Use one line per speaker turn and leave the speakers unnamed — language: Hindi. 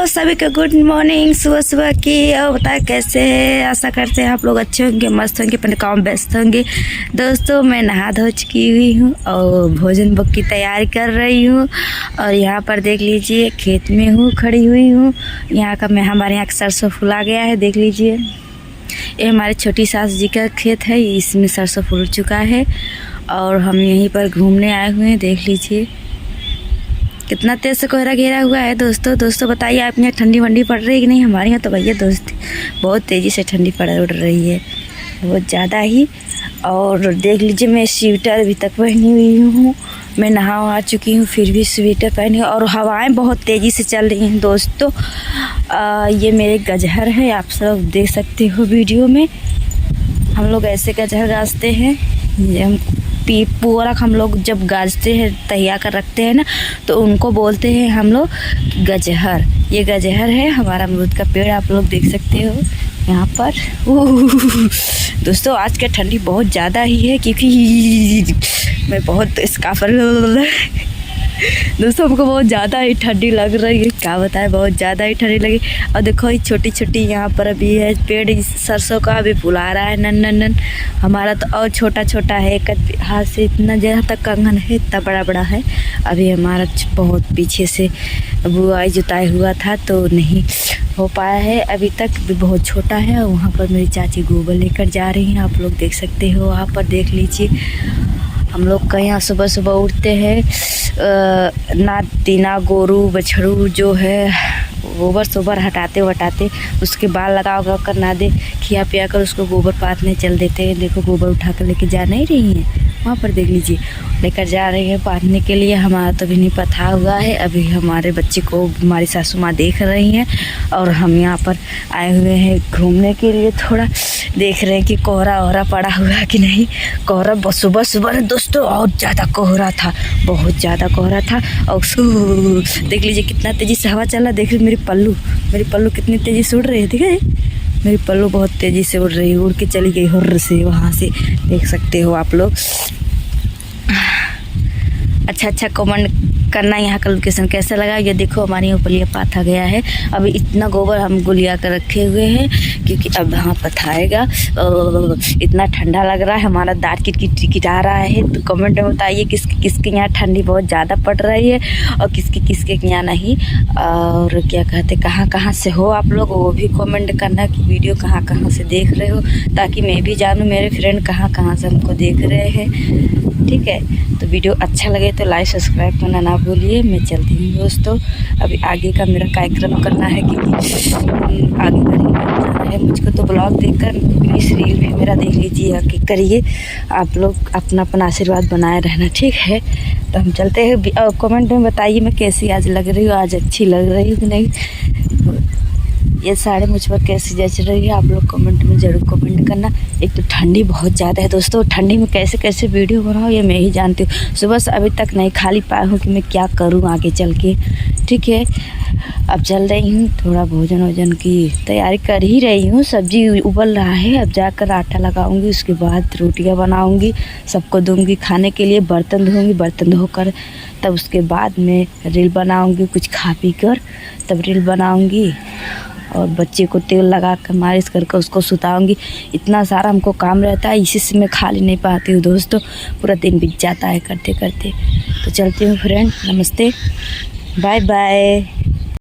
सभी को गुड मॉर्निंग, सुबह सुबह की। और बताए कैसे है, आशा करते हैं आप लोग अच्छे होंगे, मस्त होंगे, अपने काम व्यस्त होंगे। दोस्तों मैं नहा धो चुकी हुई हूँ और भोजन बुक की तैयारी कर रही हूँ। और यहाँ पर देख लीजिए खेत में हूँ, खड़ी हुई हूँ। यहाँ का हमारे यहाँ सरसों फुला गया है, देख लीजिए। ये हमारे छोटी सास जी का खेत है, इसमें सरसों फूल चुका है और हम यहीं पर घूमने आए हुए हैं। देख लीजिए कितना तेज़ से कोहरा घेरा हुआ है। दोस्तों बताइए आप यहाँ ठंडी वंडी पड़ रही है कि नहीं। हमारे यहाँ तो भैया दोस्त बहुत तेज़ी से ठंडी उड़ रही है, बहुत ज़्यादा ही। और देख लीजिए मैं स्वेटर अभी तक पहनी हुई हूँ। मैं नहा आ चुकी हूँ फिर भी स्वेटर पहनी, और हवाएं बहुत तेज़ी से चल रही हैं दोस्तों। ये मेरे गजहर है, आप सब देख सकते हो वीडियो में। हम लोग ऐसे गजहर गाजते हैं, हम पूरा हम लोग जब गाजते हैं तैयार कर रखते हैं ना, तो उनको बोलते हैं हम लोग गजहर। ये गजहर है हमारा अमरूद का पेड़, आप लोग देख सकते हो यहाँ पर। दोस्तों आज का ठंडी बहुत ज़्यादा ही है, क्योंकि मैं बहुत स्काफर दोस्तों हमको बहुत ज़्यादा ही ठंडी लग रही है, क्या बताएं, बहुत ज़्यादा ही ठंडी लगी। और देखो ये छोटी छोटी यहाँ पर अभी है पेड़ सरसों का, अभी फुला रहा है नन। हमारा तो और छोटा छोटा है, एक हाथ से इतना जहाँ तक कंगन है इतना बड़ा बड़ा है। अभी हमारा बहुत पीछे से बुआई जुताई हुआ था तो नहीं हो पाया है, अभी तक भी बहुत छोटा है। और वहाँ पर मेरी चाची गोबर लेकर जा रही हैं, आप लोग देख सकते हो। वहाँ पर देख लीजिए हम लोग का यहाँ सुबह सुबह उठते हैं, ना गोरू बछड़ू जो है गोबर सोबर हटाते उसके बाल लगा कर ना दे खिया पिया कर उसको गोबर पाथने चल देते हैं। देखो गोबर उठा कर लेके जा नहीं रही हैं, वहाँ पर देख लीजिए लेकर जा रही है पाथने के लिए। हमारा तो भी नहीं पथा हुआ है, अभी हमारे बच्चे को हमारी सासू माँ देख रही हैं और हम यहाँ पर आए हुए हैं घूमने के लिए। थोड़ा देख रहे हैं कि कोहरा वहरा पड़ा हुआ है कि नहीं। कोहरा सुबह सुबह दोस्तों और ज़्यादा कोहरा था, बहुत ज़्यादा कोहरा था। और देख लीजिए कितना तेज़ी से हवा चल रहा है। देख लीजिए मेरी पल्लू कितनी तेज़ी से उड़ रही है, ठीक है। मेरी पल्लू बहुत तेज़ी से उड़ रही है, उड़ के चली गई हुर्र से वहाँ से, देख सकते हो आप लोग। अच्छा कमेंट करना यहाँ का लोकेशन कैसा लगा। ये देखो हमारे ऊपर ये पाथा गया है, अभी इतना गोबर हम गुलिया कर रखे हुए हैं क्योंकि अब यहाँ पथाएगा। इतना ठंडा लग रहा है, हमारा दांत किट आ रहा है। तो कमेंट में बताइए किसके यहाँ ठंडी बहुत ज़्यादा पड़ रही है और किसके यहाँ नहीं। और क्या कहते कहाँ से हो आप लोग, वो भी कमेंट करना कि वीडियो कहाँ से देख रहे हो, ताकि मैं भी जानूँ मेरे फ्रेंड कहाँ से हमको देख रहे हैं, ठीक है। तो वीडियो अच्छा लगे तो लाइक सब्सक्राइब करना ना भूलिए। मैं चलती हूँ दोस्तों, अभी आगे का मेरा कार्यक्रम करना है क्योंकि आगे का जाना है मुझको। तो ब्लॉग देखकर प्लीज़ रील भी मेरा देख लीजिए, आगे करिए। आप लोग अपना आशीर्वाद बनाए रहना, ठीक है। तो हम चलते हैं। कमेंट में बताइए मैं कैसी आज लग रही हूँ, आज अच्छी लग रही हूँ कि नहीं। ये साड़ी मुझ पर कैसी जच रही है आप लोग कमेंट में ज़रूर कमेंट करना। एक तो ठंडी बहुत ज़्यादा है दोस्तों, ठंडी में कैसे वीडियो बनाऊँ ये मैं ही जानती हूँ। सुबह से अभी तक नहीं खाली पाया हूँ कि मैं क्या करूँ आगे चल के, ठीक है। अब चल रही हूँ, थोड़ा भोजन की तैयारी कर ही रही हूँ। सब्जी उबल रहा है, अब जाकर आटा लगाऊंगी, उसके बाद रोटियाँ बनाऊंगी, सबको दूंगी खाने के लिए। बर्तन धोऊंगी, बर्तन धोकर तब उसके बाद मैं रील बनाऊंगी, कुछ खा पी कर तब रील बनाऊंगी। और बच्चे को तेल लगा कर मालिश करके उसको सुताऊंगी। इतना सारा हमको काम रहता है, इसी से मैं खाली नहीं पाती हूँ दोस्तों, पूरा दिन बीत जाता है करते करते। तो चलती हूँ फ्रेंड, नमस्ते, बाय बाय।